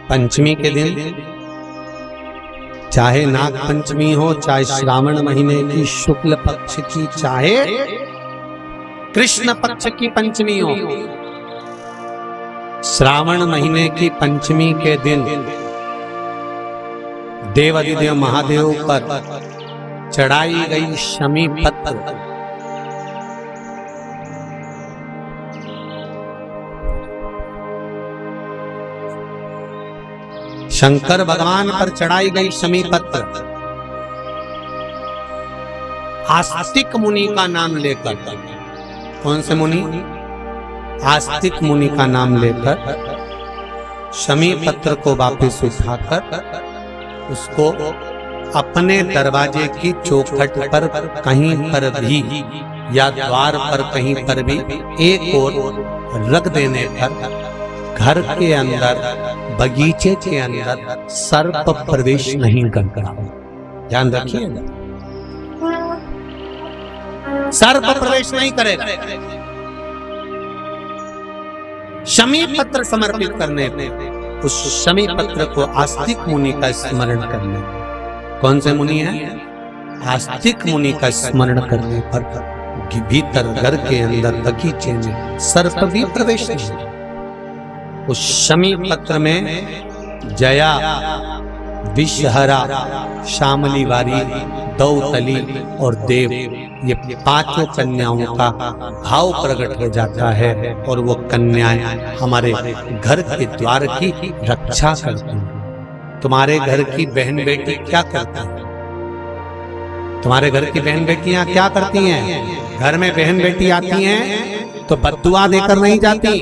पंचमी के दिन, चाहे नाग पंचमी हो, चाहे श्रावण महीने की शुक्ल पक्ष की, चाहे कृष्ण पक्ष की पंचमी हो, श्रावण महीने की पंचमी के दिन देवाधिदेव महादेव पर चढ़ाई गई शमी पत्र शंकर भगवान पर चढ़ाई गई शमी पत्र आस्तिक मुनि का नाम लेकर, कौन से मुनि? आस्तिक मुनि का नाम लेकर शमी पत्र को वापस उठाकर उसको अपने दरवाजे की चौखट पर कहीं पर भी या द्वार पर कहीं पर भी एक ओर रख देने पर घर के अंदर, बगीचे के अंदर सर्प प्रवेश नहीं करता। ध्यान रखिए, सर्प प्रवेश नहीं करेगा। शमी पत्र समर्पित करने पे उस शमी पत्र को आस्तिक मुनि का स्मरण करने, कौन से मुनि है? आस्तिक मुनि का स्मरण करने पर भीतर घर के अंदर बगीचे में सर्प भी प्रवेश नहीं। उस शमी पत्र में जया, विषहरा, शामलीवारी, दौतली और देव, ये पांचों कन्याओं का भाव प्रकट हो जाता है और वो कन्याएं हमारे घर के द्वार की रक्षा करती हैं। तुम्हारे घर की बहन बेटी क्या करती हैं? तुम्हारे घर की बहन बेटियां क्या करती हैं? घर में बहन बेटी आती हैं तो बद्दुआ देकर नहीं जाती।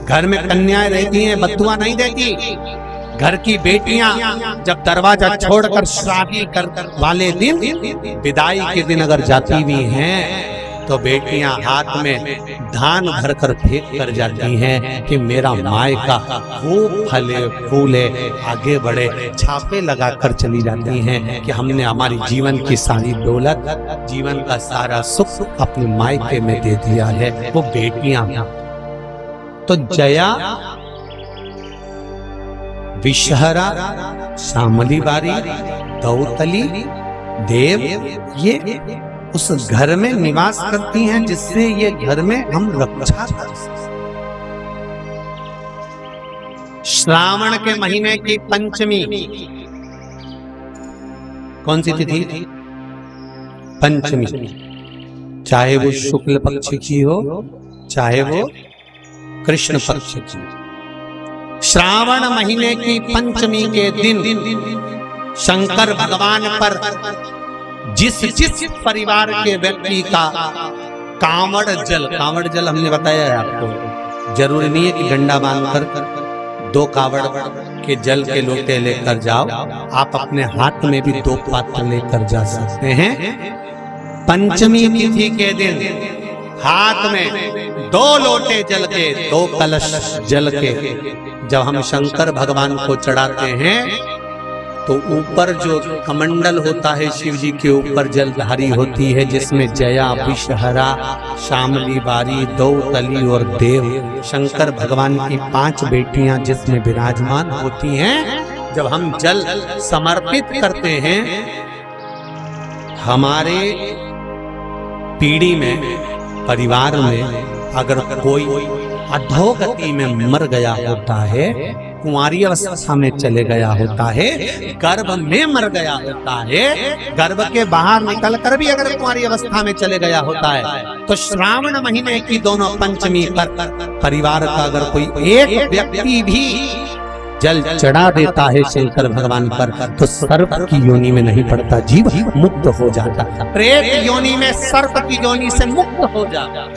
घर में कन्याएं रहती हैं, बद्दुआ नहीं देती। घर की बेटियां जब दरवाजा छोड़कर शादी कर वाले दिन, विदाई के दिन अगर जाती भी हैं तो बेटियां हाथ में धान भरकर फेंक कर जाती हैं कि मेरा मायका खूब फले फूले, आगे बढ़े। छापे लगाकर चली जाती हैं कि हमने हमारी जीवन की सारी दौलत, जीवन का सारा सुख अपने मायके में दे दिया है। वो बेटियां तो जया, विषहरा, शामलीवारी, दौतली, देव, ये उस घर में निवास करती हैं जिससे ये घर में हम रक्षा कर सकते। श्रावण के महीने की पंचमी, कौन सी तिथि? पंचमी, चाहे वो शुक्ल पक्ष की हो, चाहे वो कृष्ण पक्ष की। श्रावण महीने की पंचमी के दिन शंकर भगवान पर जिस परिवार के व्यक्ति का कांवड़ जल हमने बताया है आपको, जरूरी नहीं है कि डंडा बांधकर 2 कावड़ के जल के लोटे लेकर जाओ, आप अपने हाथ में भी 2 पात्र लेकर जा सकते हैं। पंचमी तिथि के दिन हाथ में 2 लोटे जल के, 2 कलश जल के जब हम शंकर भगवान को चढ़ाते हैं तो ऊपर जो कमंडल होता है शिव जी के ऊपर जलधारी होती है, जिसमें जया, विषहरा, शामलीवारी, दौतली और देव, शंकर भगवान की 5 बेटियां जिसमें विराजमान होती हैं। जब हम जल समर्पित करते हैं, हमारे पीढ़ी में, परिवार में अगर कोई अधोगति में मर गया होता है, कुंवारी अवस्था में चले गया होता है, गर्भ में मर गया होता है, गर्भ के बाहर निकलकर भी अगर कुंवारी अवस्था में चले गया होता है, तो श्रावण महीने की दोनों पंचमी पर परिवार का अगर कोई एक व्यक्ति भी जल चढ़ा देता है शंकर भगवान पर, तो सर्प की योनि में नहीं पड़ता, जीव मुक्त हो जाता, प्रेत योनि में सर्प की योनि से मुक्त हो जाता।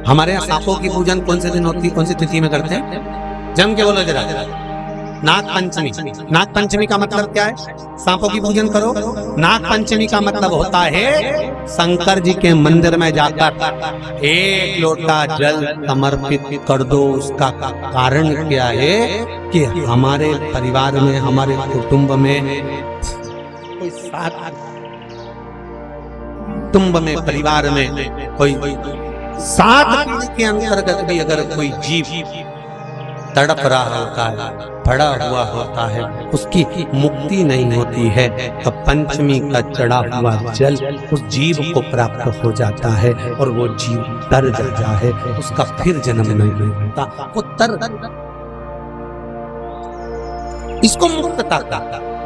हमारे यहाँ सांपों की पूजन कौन से दिन होती, कौन सी तिथि में करते हैं? जम के बोलो जरा। नाग पंचमी। नाग पंचमी का मतलब क्या है? सांपों की पूजन करो। नाग पंचमी का मतलब होता है शंकर जी के मंदिर में जाकर 1 लोटा जल समर्पित कर दो। उसका कारण क्या है कि हमारे परिवार में, हमारे कुटुंब में, कोई कुटुंब में, परिवार में कोई 7 पीढ़ी के अंतर्गत भी अगर कोई जीव तड़प रहा होता है, पड़ा हुआ होता है, उसकी मुक्ति नहीं होती है, तब पंचमी का चढ़ा हुआ जल उस जीव को प्राप्त हो जाता है और वो जीव तर जाता है, उसका फिर जन्म नहीं होता, वो तर, इसको मुक्तता कहता है।